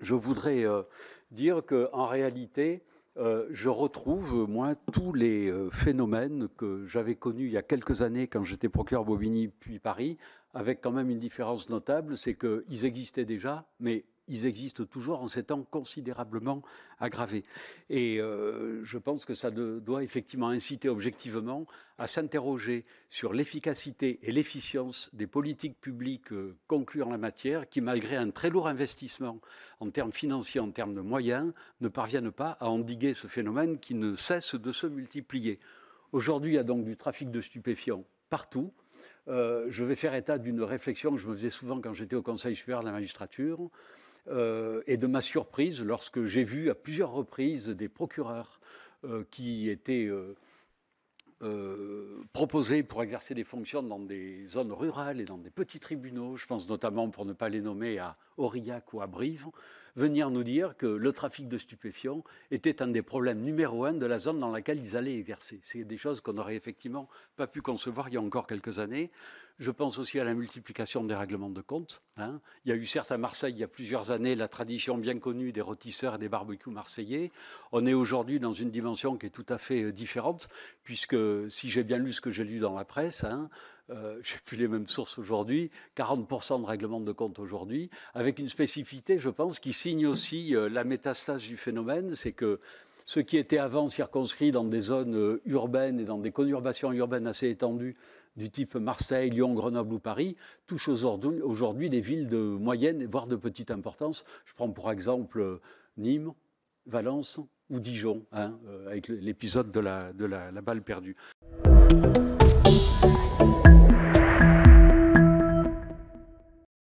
je voudrais dire qu'en réalité, je retrouve, moi, tous les phénomènes que j'avais connus il y a quelques années quand j'étais procureur Bobigny puis Paris, avec quand même une différence notable, c'est qu'ils existaient déjà, mais ils existent toujours en s'étant considérablement aggravés. Et je pense que ça doit effectivement inciter objectivement à s'interroger sur l'efficacité et l'efficience des politiques publiques conclues en la matière, qui, malgré un très lourd investissement en termes financiers, en termes de moyens, ne parviennent pas à endiguer ce phénomène qui ne cesse de se multiplier. Aujourd'hui, il y a donc du trafic de stupéfiants partout. Je vais faire état d'une réflexion que je me faisais souvent quand j'étais au Conseil supérieur de la magistrature, et de ma surprise lorsque j'ai vu à plusieurs reprises des procureurs qui étaient proposés pour exercer des fonctions dans des zones rurales et dans des petits tribunaux, je pense notamment, pour ne pas les nommer, à Aurillac ou à Brive, venir nous dire que le trafic de stupéfiants était un des problèmes numéro 1 de la zone dans laquelle ils allaient exercer. C'est des choses qu'on n'aurait effectivement pas pu concevoir il y a encore quelques années. Je pense aussi à la multiplication des règlements de compte. Il y a eu certes à Marseille, il y a plusieurs années, la tradition bien connue des rôtisseurs et des barbecues marseillais. On est aujourd'hui dans une dimension qui est tout à fait différente, puisque, si j'ai bien lu ce que j'ai lu dans la presse, je n'ai plus les mêmes sources aujourd'hui, 40% de règlements de compte aujourd'hui, avec une spécificité, je pense, qui signe aussi la métastase du phénomène, c'est que ce qui était avant circonscrit dans des zones urbaines et dans des conurbations urbaines assez étendues, du type Marseille, Lyon, Grenoble ou Paris, touche aujourd'hui des villes de moyenne, voire de petite importance. Je prends pour exemple Nîmes, Valence ou Dijon, avec l'épisode de la balle perdue.